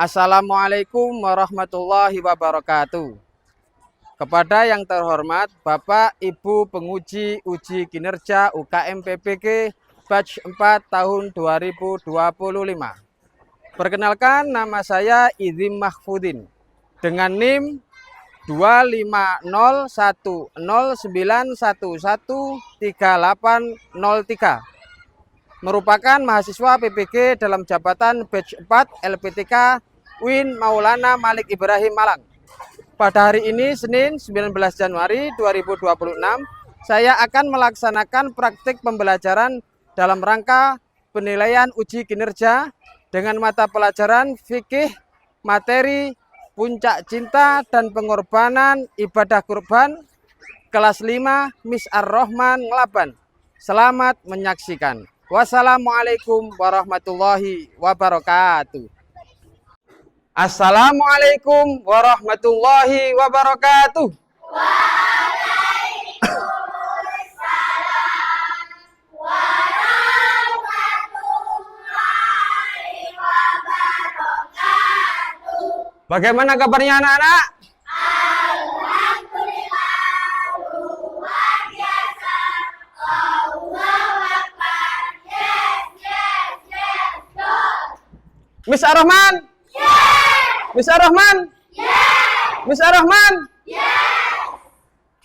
Assalamualaikum warahmatullahi wabarakatuh. Kepada yang terhormat Bapak Ibu penguji uji kinerja UKM PPG batch 4 tahun 2025. Perkenalkan, nama saya Idzim Mahfudin dengan NIM 25010913803, merupakan mahasiswa PPG dalam jabatan batch 4 LPTK UIN Maulana Malik Ibrahim Malang. Pada hari ini Senin 19 Januari 2026, saya akan melaksanakan praktik pembelajaran dalam rangka penilaian uji kinerja dengan mata pelajaran fikih, materi puncak cinta dan pengorbanan ibadah kurban kelas 5 Miss Ar-Rahman Ngelaban. Selamat menyaksikan. Wassalamualaikum warahmatullahi wabarakatuh. Assalamualaikum warahmatullahi wabarakatuh. Bagaimana kabarnya anak-anak? Alhamdulillah, luar biasa. Allahu Akbar. Yes, go. Miss Ar-Rahman? Yes. Miss Ar-Rahman? Yes. Miss Ar-Rahman? Yes.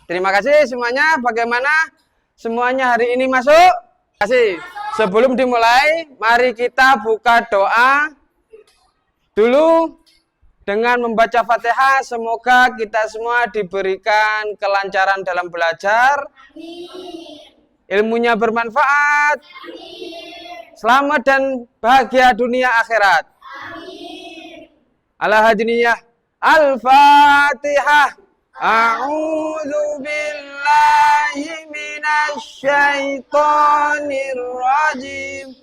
Terima kasih semuanya. Bagaimana semuanya hari ini masuk? Terima kasih. Sebelum dimulai, mari kita buka doa dulu dengan membaca Fatihah. Semoga kita semua diberikan kelancaran dalam belajar. Amin. Ilmunya bermanfaat. Amin. Selamat dan bahagia dunia akhirat. Amin. Al-Hadiniyah. Al-Fatihah. A'udzu billahi minasy syaithanir rajim.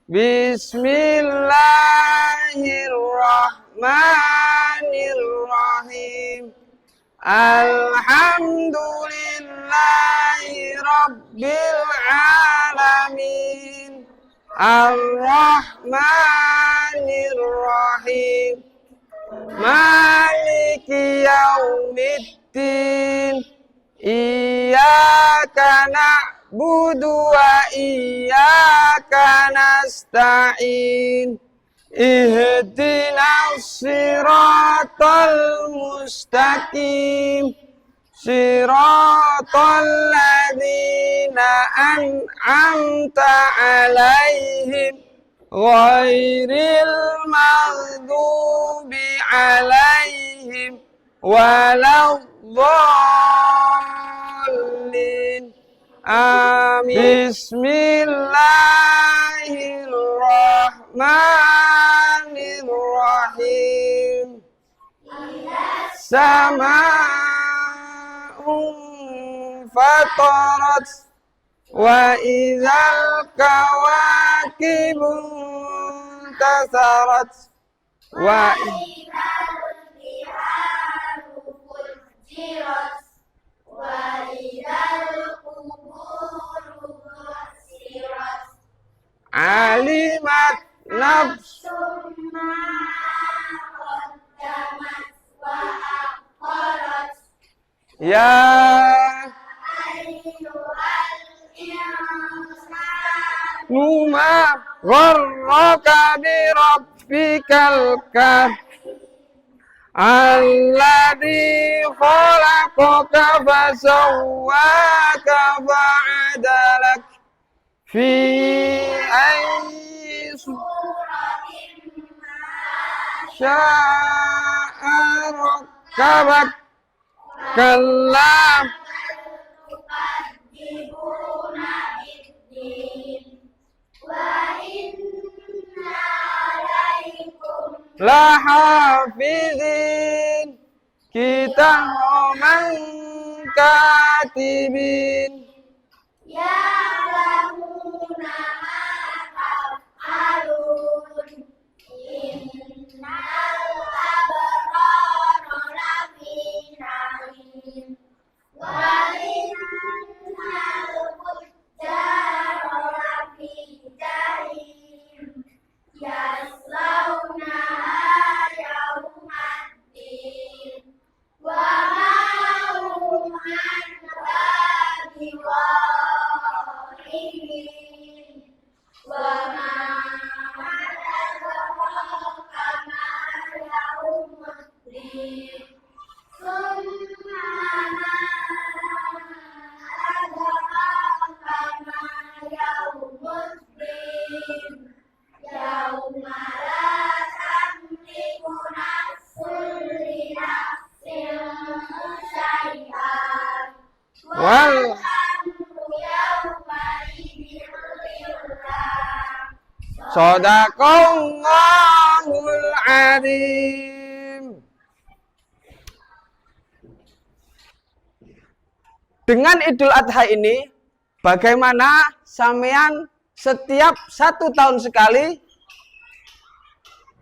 Bismillahirrahmanirrahim. Alhamdulillahi rabbil alamin. Ar-Rahmanir-Rahim. Maliki yaumiddin. Iyyaka na'budu wa iyyaka nasta'in. Ihdinas siratal mustaqim. Siratal ladzina an'amta 'alaihim ghairil maghdubi 'alaihim waladdallin. Amin. Bismillahirrahmanirrahim. Fatarat wa idzal kawakibu tasarat wa Idzal biharu fujirat wa idzal quburu busirat alimat nafs summa qaddamat wa akharat ya ayyuhal insan numa gharraka bi rabbikal alladzi khalaqaka fasawwaka fa'adalak fi ayyi suratin sya'a rakkabak kalla tukadzibuna biddin wa inna alaikum lahafizin kiraman katibin ya'lamuna ma taf'alun innal abrara lafi na'im wa innal fujjara lafi jahim yaslawnaha wal amru yawmaidin lillah. Shadaqallahul adzim. Dengan Idul Adha ini, bagaimana sampean setiap 1 tahun sekali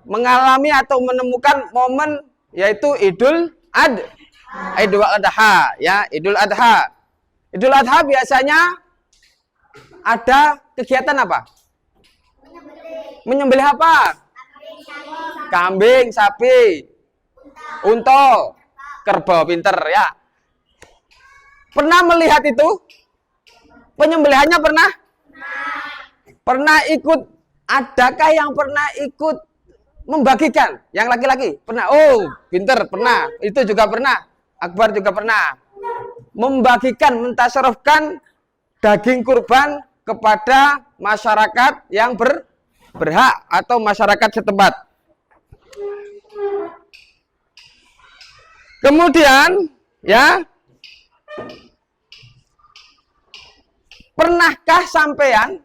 mengalami atau menemukan momen yaitu Idul Adha, ya, Idul Adha. Idul Adha biasanya ada kegiatan apa? Menyembelih apa? Kambing, sapi, unta, kerbau, pinter, ya. Pernah melihat itu? Penyembelihannya pernah? Pernah ikut? Adakah yang pernah ikut membagikan? Yang laki-laki? Pernah? Oh, pinter, pernah. Itu juga pernah. Akbar juga pernah. Membagikan, mentasarufkan daging kurban kepada masyarakat yang berhak atau masyarakat setempat. Kemudian, ya, pernahkah sampean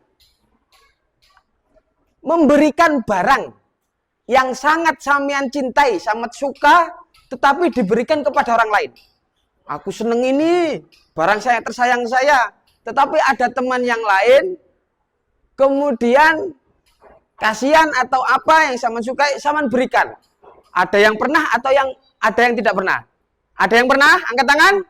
memberikan barang yang sangat sampean cintai, sangat suka, tetapi diberikan kepada orang lain? Aku seneng ini, barang saya tersayang saya, tetapi ada teman yang lain, kemudian kasihan atau apa yang sampean sukai, sampean berikan. Ada yang pernah atau ada yang tidak pernah? Ada yang pernah? Angkat tangan.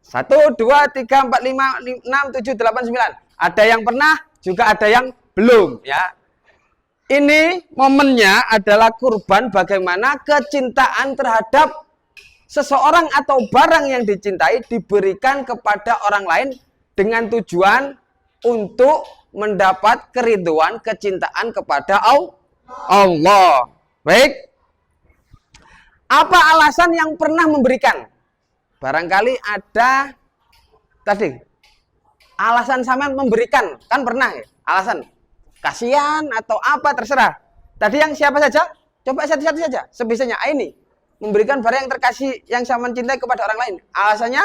1, 2, 3, 4, 5, 6, 7, 8, 9. Ada yang pernah, juga ada yang belum, ya. Ini momennya adalah kurban bagaimana kecintaan terhadap seseorang atau barang yang dicintai diberikan kepada orang lain dengan tujuan untuk mendapat keriduan kecintaan kepada Allah. Baik. Apa alasan yang pernah memberikan? Barangkali ada tadi alasan sampean memberikan, kan pernah ya? Alasan kasihan atau apa terserah. Tadi yang siapa saja? Coba satu-satu saja. Sebisanya ini memberikan barang yang terkasih yang sampean cintai kepada orang lain. Alasannya?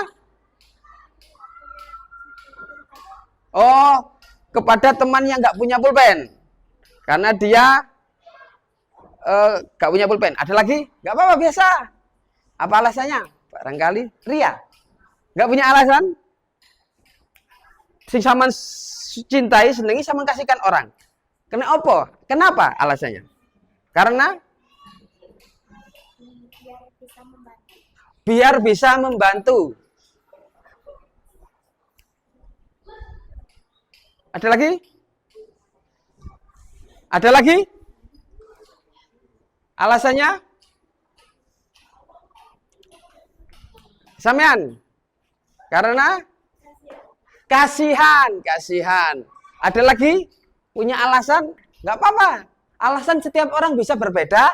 Oh, kepada teman yang nggak punya pulpen. Karena dia nggak punya pulpen. Ada lagi? Nggak apa-apa, biasa. Apa alasannya? Barangkali ria. Nggak punya alasan. Sing sampean cintai, senengi, sampean kasihkan orang. Kenapa? Kenapa alasannya? Karena biar bisa membantu. Ada lagi? Ada lagi? Alasannya? Sampean? Karena kasihan. Ada lagi? Punya alasan? Nggak apa-apa. Alasan setiap orang bisa berbeda.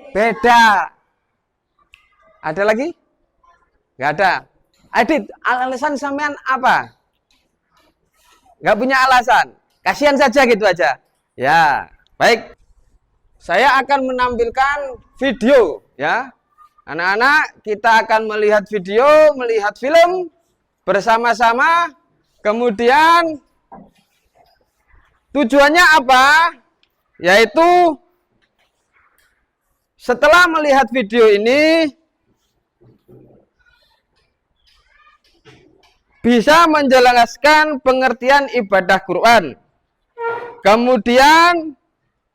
Beda. Ada lagi? Nggak ada. Adit, alasan sampean apa? Nggak punya alasan. Kasihan saja gitu aja. Ya, baik. Saya akan menampilkan video, ya. Anak-anak, kita akan melihat video, melihat film bersama-sama. Kemudian tujuannya apa? Yaitu setelah melihat video ini bisa menjelaskan pengertian ibadah Quran. Kemudian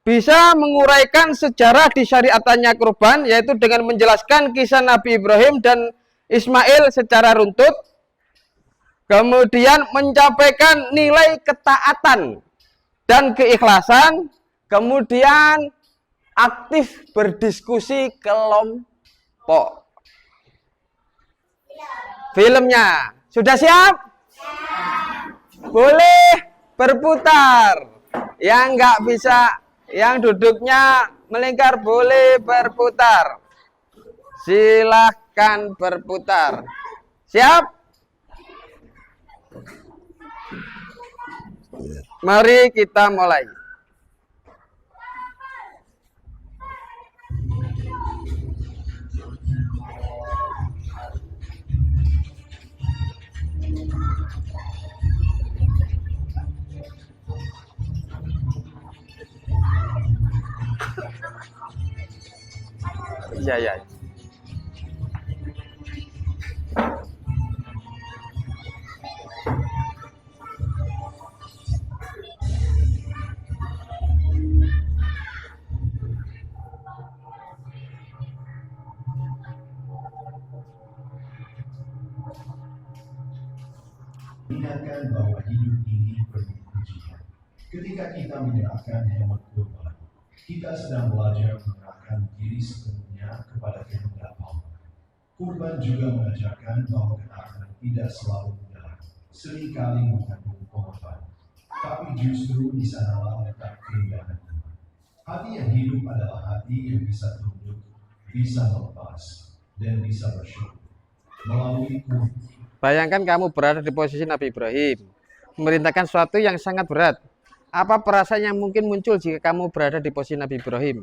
bisa menguraikan sejarah disyariatannya kurban, yaitu dengan menjelaskan kisah Nabi Ibrahim dan Ismail secara runtut. Kemudian menyampaikan nilai ketaatan dan keikhlasan. Kemudian aktif berdiskusi kelompok. Filmnya sudah siap? Boleh berputar. Yang nggak bisa, yang duduknya melingkar boleh berputar. Silahkan berputar. Siap? Mari kita mulai. Ya, ya. Ingatkan bahwa hidup ini penuh ujian. Ketika kita menyerahkan hewan kurban, kita sedang belajar menyerahkan diri sepenuhnya kepada kehendak Allah. Kurban juga mengajarkan bahwa ketaatan tidak selalu mudah, seringkali mengandung pengorbanan. Tapi justru di sanalah letak keindahan iman. Hati yang hidup adalah hati yang bisa tunduk, bisa melepas, dan bisa bersyukur. Melalui kurban, Bayangkan kamu berada di posisi Nabi Ibrahim, memerintahkan sesuatu yang sangat berat. Apa perasaan yang mungkin muncul jika kamu berada di posisi Nabi Ibrahim?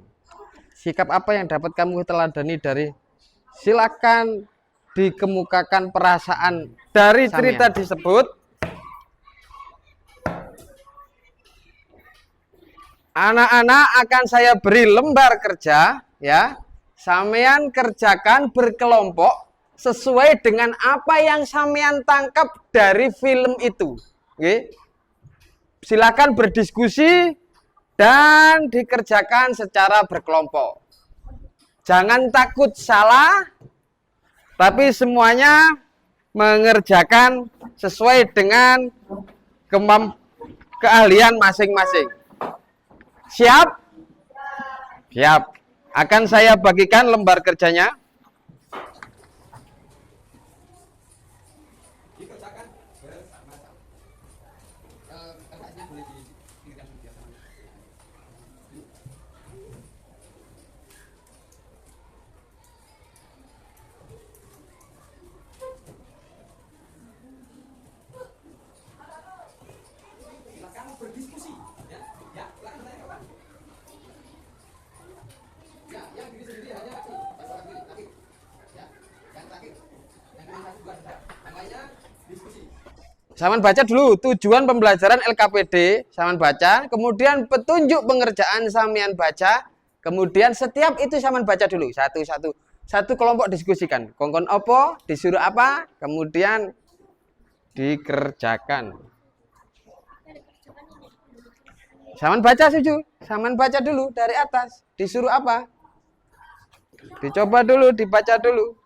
Sikap apa yang dapat kamu teladani dari? Silakan dikemukakan perasaan dari cerita disebut. Anak-anak akan saya beri lembar kerja, ya. Sampean kerjakan berkelompok sesuai dengan apa yang sampean tangkap dari film itu. Oke. Silakan berdiskusi dan dikerjakan secara berkelompok. Jangan takut salah, tapi semuanya mengerjakan sesuai dengan keahlian masing-masing. Siap? Siap. Akan saya bagikan lembar kerjanya. Saman baca dulu tujuan pembelajaran LKPD, saman baca, kemudian petunjuk pengerjaan samian baca, kemudian setiap itu saman baca dulu satu kelompok diskusikan. Kongkon opo, disuruh apa, kemudian dikerjakan. Saman baca setuju, saman baca dulu dari atas, disuruh apa, dicoba dulu, dibaca dulu.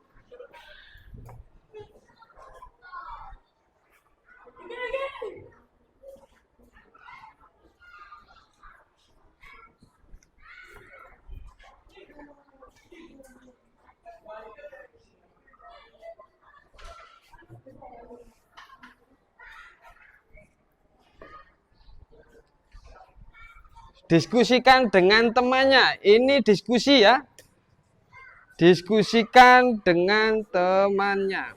Diskusikan dengan temannya. Ini diskusi ya. Diskusikan dengan temannya.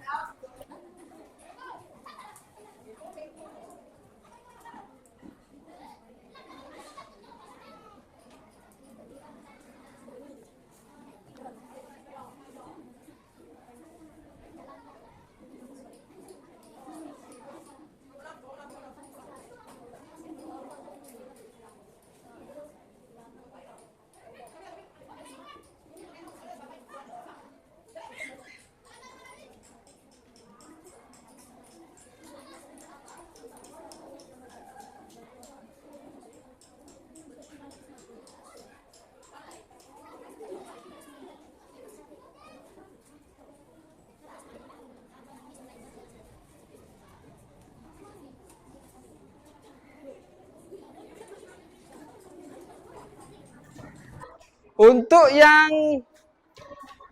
Untuk yang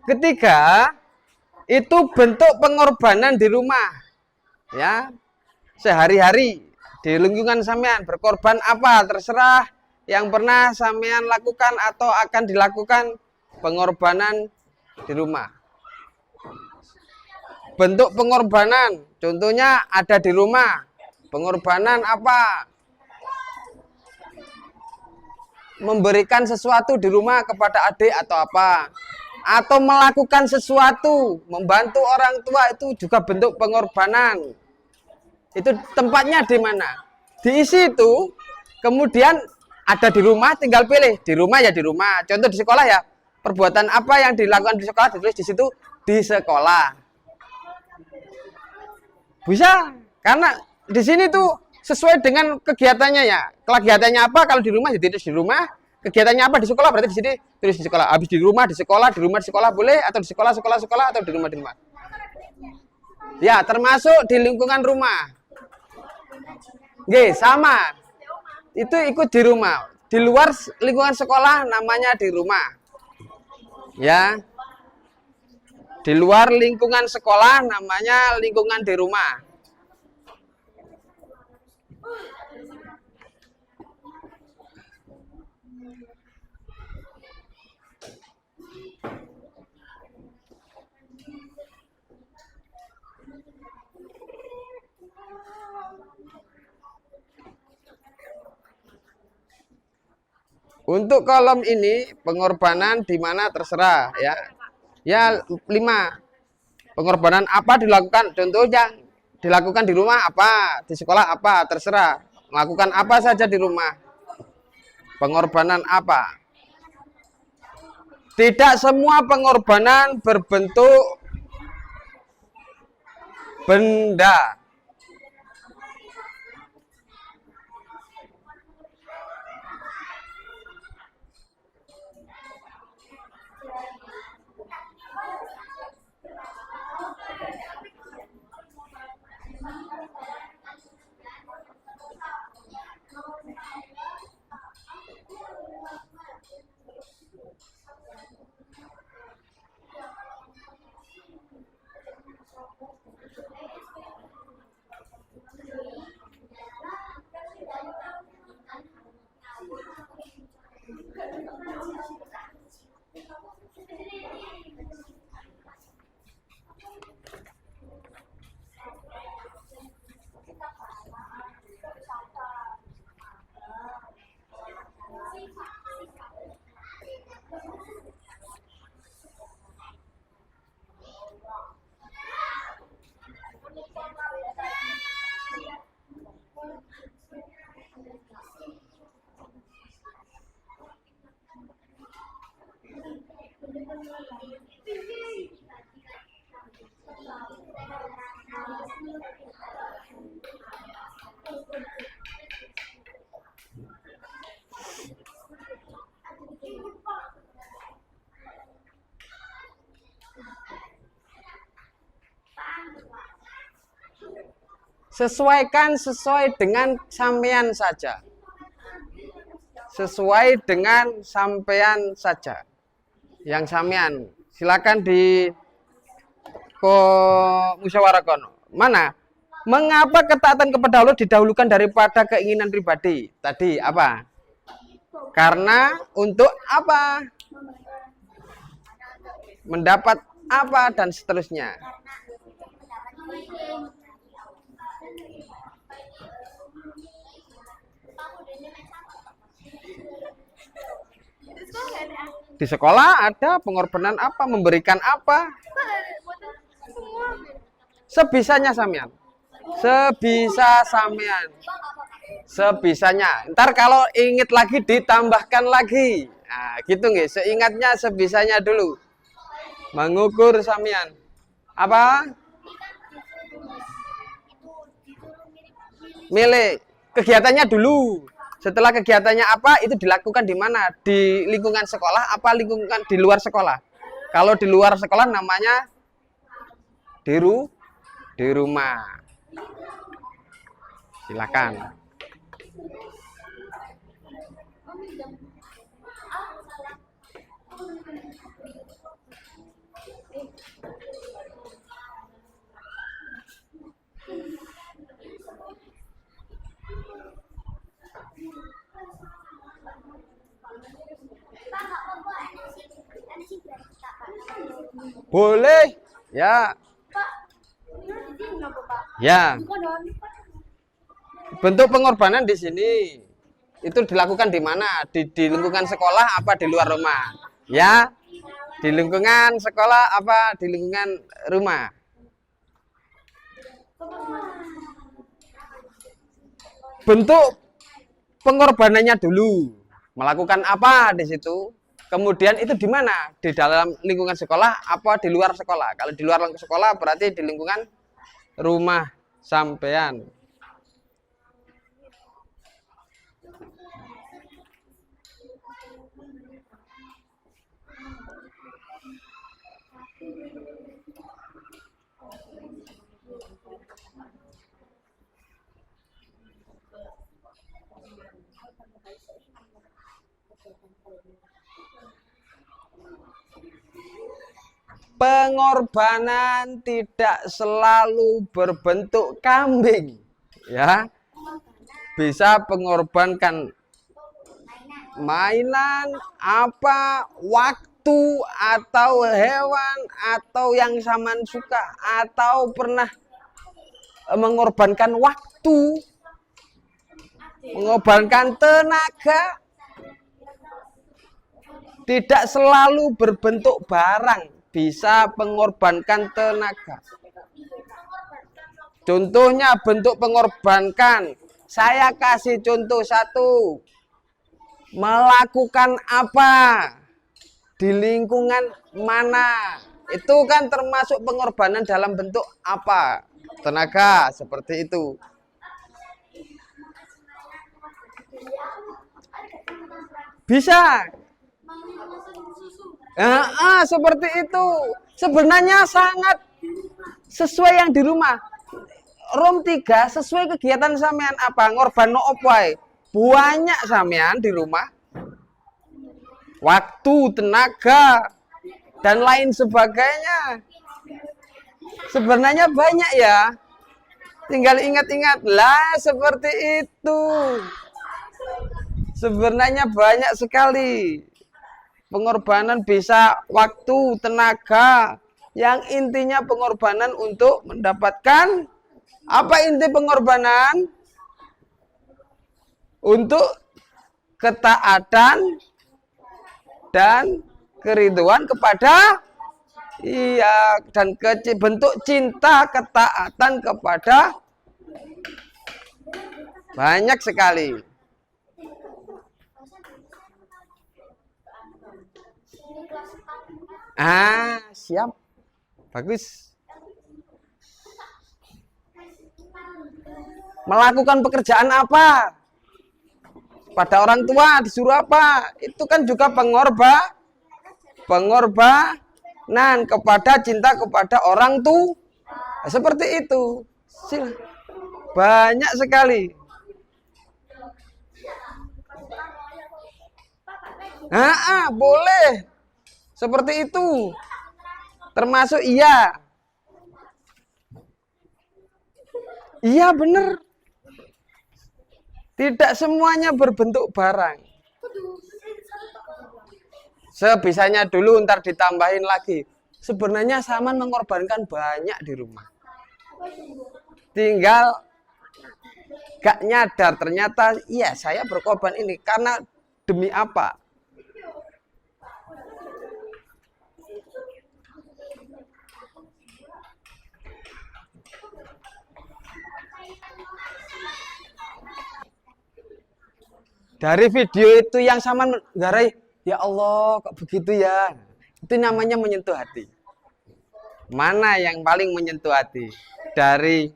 ketiga, itu bentuk pengorbanan di rumah. Ya, sehari-hari di lingkungan sampean berkorban apa terserah yang pernah sampean lakukan atau akan dilakukan pengorbanan di rumah. Bentuk pengorbanan, contohnya ada di rumah. Pengorbanan apa? Memberikan sesuatu di rumah kepada adik atau apa, atau melakukan sesuatu membantu orang tua, itu juga bentuk pengorbanan. Itu tempatnya di mana? Diisi itu, kemudian ada di rumah, tinggal pilih di rumah ya di rumah. Contoh di sekolah ya, perbuatan apa yang dilakukan di sekolah ditulis di situ di sekolah. Bisa, karena di sini tuh sesuai dengan kegiatannya ya. Kegiatannya apa kalau di rumah jadi di rumah, kegiatannya apa di sekolah berarti di sini tulis di sekolah. Habis di rumah di sekolah boleh, atau di sekolah atau di rumah. Ya, termasuk di lingkungan rumah. Oke, sama. Itu ikut di rumah. Di luar lingkungan sekolah namanya di rumah. Ya. Di luar lingkungan sekolah namanya lingkungan di rumah. Untuk kolom ini pengorbanan di mana terserah ya. Ya 5. Pengorbanan apa dilakukan? Contohnya dilakukan di rumah apa, di sekolah apa, terserah. Melakukan apa saja di rumah. Pengorbanan apa? Tidak semua pengorbanan berbentuk benda. Sesuaikan sesuai dengan sampean saja. Sesuai dengan sampean saja. Yang sampean silakan di musyawarahkan. Mana? Mengapa ketaatan kepada Allah didahulukan daripada keinginan pribadi? Tadi apa? Karena untuk apa? Mendapat apa dan seterusnya. Di sekolah ada pengorbanan apa, memberikan apa? Sebisanya sampean. Sebisa sampean. Sebisanya. Ntar kalau inget lagi ditambahkan lagi. Nah, gitu nggih. Seingatnya sebisanya dulu. Mengukur sampean. Apa? Milih kegiatannya dulu. Setelah kegiatannya apa, itu dilakukan di mana? Di lingkungan sekolah apa lingkungan di luar sekolah? Kalau di luar sekolah namanya di rumah. Silakan. Boleh, ya. Ya. Bentuk pengorbanan di sini itu dilakukan di mana? Di lingkungan sekolah apa di luar rumah? Ya. Di lingkungan sekolah apa di lingkungan rumah? Bentuk pengorbanannya dulu. Melakukan apa di situ? Kemudian itu di mana? Di dalam lingkungan sekolah apa di luar sekolah? Kalau di luar sekolah berarti di lingkungan rumah sampean. Pengorbanan tidak selalu berbentuk kambing, ya. Bisa pengorbankan mainan, apa, waktu, atau hewan, atau yang saman suka, atau pernah mengorbankan waktu, mengorbankan tenaga. Tidak selalu berbentuk barang. Bisa mengorbankan tenaga. Contohnya bentuk pengorbankan. Saya kasih contoh satu. Melakukan apa? Di lingkungan mana? Itu kan termasuk pengorbanan dalam bentuk apa? Tenaga, seperti itu. Bisa. Seperti itu. Sebenarnya sangat sesuai yang di rumah. Rom 3 sesuai kegiatan sampean apa? Ngorban no opai. Banyak sampean di rumah. Waktu, tenaga, dan lain sebagainya. Sebenarnya banyak ya. Tinggal ingat-ingat lah seperti itu. Sebenarnya banyak sekali. Pengorbanan bisa waktu, tenaga. Yang intinya pengorbanan untuk mendapatkan apa inti pengorbanan? Untuk ketaatan dan keriduan kepada dan bentuk cinta ketaatan kepada banyak sekali. Siap. Bagus. Melakukan pekerjaan apa? Pada orang tua disuruh apa? Itu kan juga pengorbanan kepada cinta kepada orang tua. Seperti itu. Banyak sekali. Boleh. Seperti itu. Termasuk iya. Iya benar. Tidak semuanya berbentuk barang. Sebisanya dulu, ntar ditambahin lagi. Sebenarnya Saman mengorbankan banyak di rumah. Tinggal gak nyadar ternyata iya saya berkorban ini karena demi apa? Dari video itu yang Saman garai, ya Allah kok begitu ya. Itu namanya menyentuh hati. Mana yang paling menyentuh hati? Dari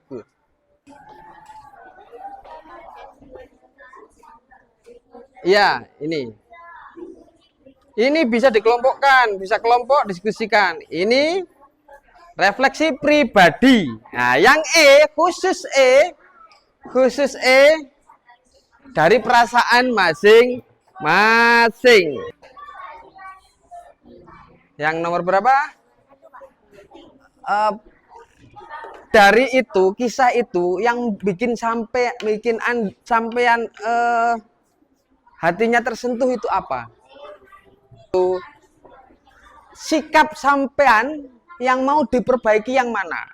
ya, ini. Ini bisa dikelompokkan, bisa kelompok diskusikan. Ini refleksi pribadi. Nah, yang khusus dari perasaan masing-masing. Yang nomor berapa? Dari itu, kisah itu yang bikin sampean hatinya tersentuh itu apa? Sikap sampean yang mau diperbaiki yang mana?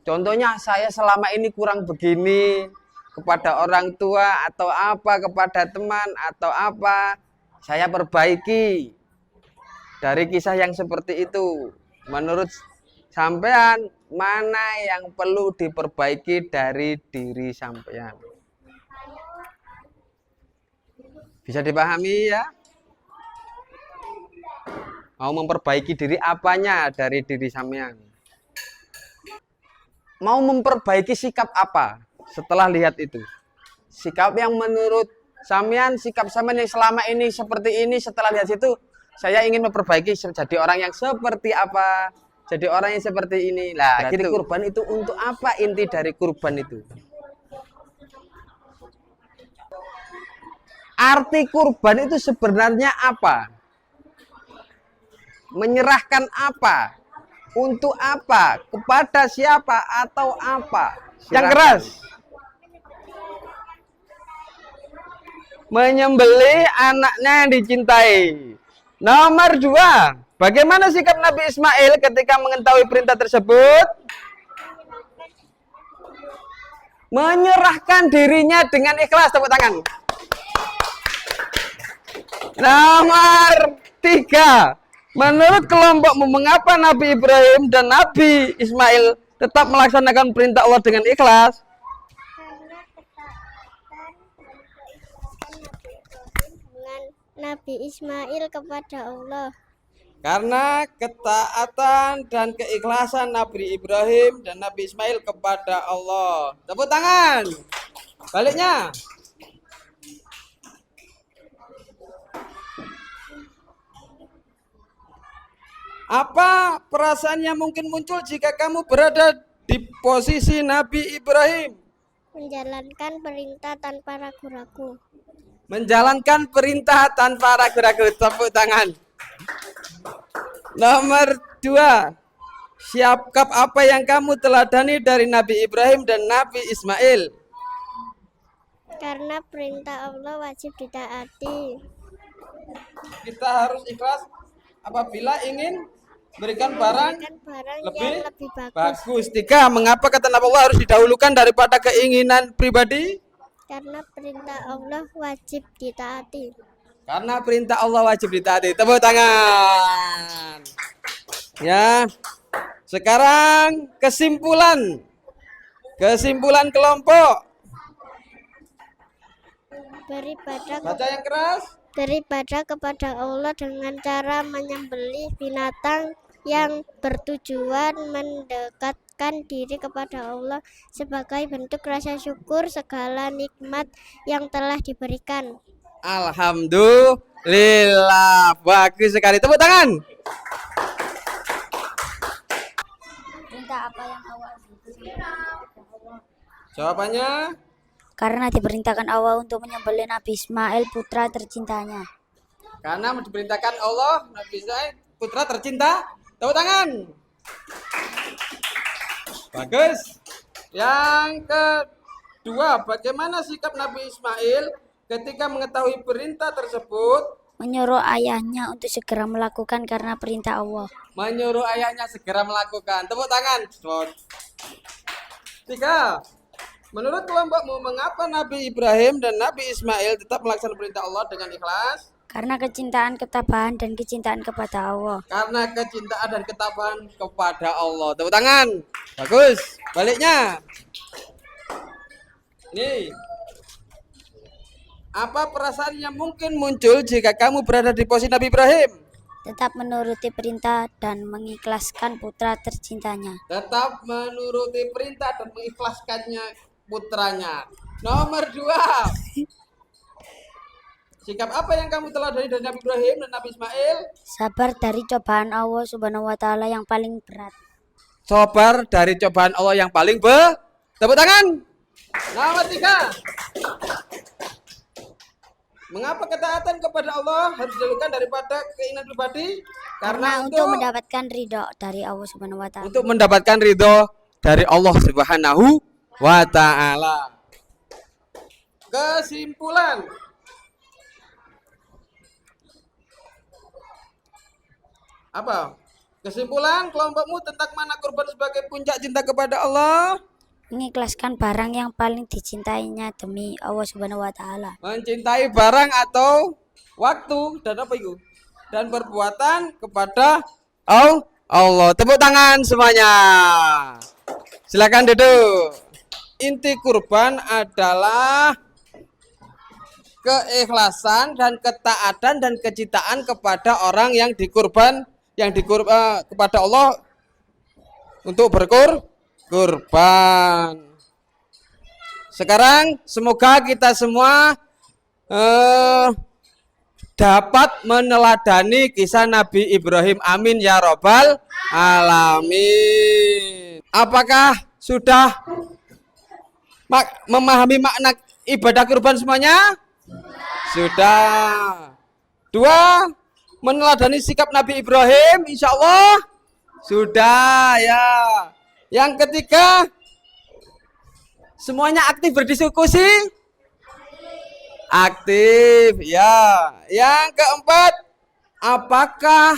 Contohnya saya selama ini kurang begini kepada orang tua atau apa, kepada teman atau apa, saya perbaiki. Dari kisah yang seperti itu, menurut sampean mana yang perlu diperbaiki dari diri sampean? Bisa dipahami ya? Mau memperbaiki diri apanya dari diri sampean? Mau memperbaiki sikap apa setelah lihat itu? Sikap yang menurut sampean, sikap sampean yang selama ini seperti ini, setelah lihat situ, saya ingin memperbaiki jadi orang yang seperti apa? Jadi orang yang seperti ini. Lah, gitu. Kurban itu untuk apa? Inti dari kurban itu. Arti kurban itu sebenarnya apa? Menyerahkan apa? Untuk apa? Kepada siapa atau apa? Yang keras. Menyembelih anaknya yang dicintai. Nomor 2, bagaimana sikap Nabi Ismail ketika mengetahui perintah tersebut? Menyerahkan dirinya dengan ikhlas. Tepuk tangan. Nomor 3, menurut kelompokmu, mengapa Nabi Ibrahim dan Nabi Ismail tetap melaksanakan perintah Allah dengan ikhlas? Nabi Ismail kepada Allah. Karena ketaatan dan keikhlasan Nabi Ibrahim dan Nabi Ismail kepada Allah. Tepuk tangan. Baliknya. Apa perasaan yang mungkin muncul jika kamu berada di posisi Nabi Ibrahim? Menjalankan perintah tanpa ragu-ragu. Menjalankan perintah tanpa ragu-ragu. Tepuk tangan. Nomor 2, sikap apa yang kamu teladani dari Nabi Ibrahim dan Nabi Ismail? Karena perintah Allah wajib ditaati. Kita harus ikhlas apabila ingin berikan barang Memberikan barang lebih yang lebih bagus. bagus. 3, mengapa kata Nabi Allah harus didahulukan daripada keinginan pribadi? Karena perintah Allah wajib ditaati. Karena perintah Allah wajib ditaati. Tepuk tangan. Ya. Sekarang kesimpulan. Kesimpulan kelompok. Beribadah Baca yang keras. beribadah kepada Allah dengan cara menyembelih binatang yang bertujuan mendekatkan diri kepada Allah sebagai bentuk rasa syukur segala nikmat yang telah diberikan. Alhamdulillah. Bagus sekali. Tepuk tangan. Perintah apa yang awal? Jawabannya Karena diperintahkan Allah untuk menyembelih Nabi Ismail putra tercintanya. karena diperintahkan Allah Nabi Ismail putra tercinta. Tepuk tangan. Bagus. Yang kedua, bagaimana sikap Nabi Ismail ketika mengetahui perintah tersebut? Menyuruh ayahnya untuk segera melakukan karena perintah Allah. Menyuruh ayahnya segera melakukan. Tepuk tangan. 3, menurut kelompokmu, mengapa Nabi Ibrahim dan Nabi Ismail tetap melaksanakan perintah Allah dengan ikhlas? Karena kecintaan, ketabahan, dan kecintaan kepada Allah. Karena kecintaan dan ketabahan kepada Allah. Tepuk tangan. Bagus. Baliknya. Nih. Apa perasaan yang mungkin muncul jika kamu berada di posisi Nabi Ibrahim? Tetap menuruti perintah dan mengikhlaskan putra tercintanya. Tetap menuruti perintah dan mengikhlaskannya putranya. Nomor 2. Sikap apa yang kamu teladani dari Nabi Ibrahim dan Nabi Ismail? Sabar dari cobaan Allah Subhanahu wa taala yang paling berat. Sabar dari cobaan Allah yang paling Tepuk tangan. Nomor 3. Mengapa ketaatan kepada Allah harus dilakukan daripada keinginan pribadi? Karena untuk mendapatkan ridho dari Allah Subhanahu wa taala. Untuk mendapatkan ridho dari Allah Subhanahu wa taala. Kesimpulan. Apa? Kesimpulan kelompokmu tentang mana kurban sebagai puncak cinta kepada Allah? Mengikhlaskan barang yang paling dicintainya demi Allah Subhanahu wa taala. Mencintai barang atau waktu dan apa itu? Dan perbuatan kepada Allah. Tepuk tangan semuanya. Silakan duduk. Inti kurban adalah keikhlasan dan ketaatan dan kecintaan kepada orang yang kepada Allah untuk berkurban. Sekarang semoga kita semua dapat meneladani kisah Nabi Ibrahim. Amin ya robbal alamin. Apakah sudah memahami makna ibadah kurban semuanya? Sudah. 2, meneladani sikap Nabi Ibrahim, insya Allah sudah ya. Yang ketiga, semuanya aktif berdiskusi? Aktif ya. Yang keempat, apakah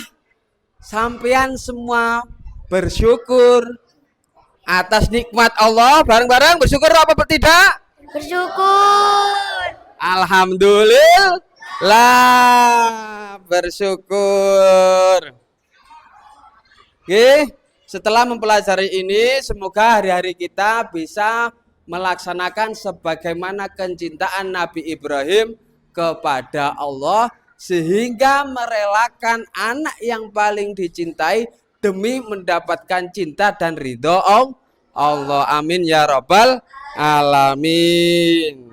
sampean semua bersyukur atas nikmat Allah? Bareng-bareng bersyukur apa tidak? Bersyukur. Alhamdulillah, bersyukur. Oke, setelah mempelajari ini, semoga hari-hari kita bisa melaksanakan sebagaimana kecintaan Nabi Ibrahim kepada Allah, sehingga merelakan anak yang paling dicintai demi mendapatkan cinta dan ridho Allah. Amin ya robbal alamin.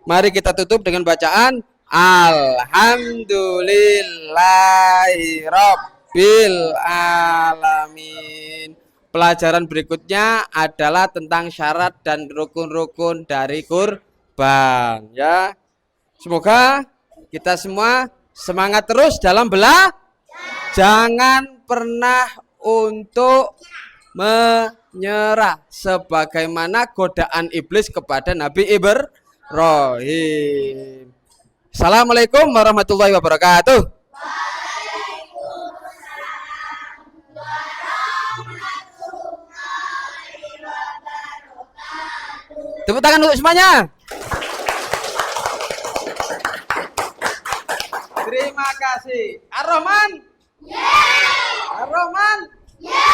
Mari kita tutup dengan bacaan Alhamdulillahi Rabbil Alamin. Pelajaran berikutnya adalah tentang syarat dan rukun-rukun dari kurban ya. Semoga kita semua semangat terus dalam jangan pernah untuk menyerah sebagaimana godaan iblis kepada Nabi Ibrahim. Assalamualaikum warahmatullahi wabarakatuh. Tepuk tangan untuk semuanya. Terima kasih. Ar-Rahman? Yeah. Ar-Rahman? Yeah.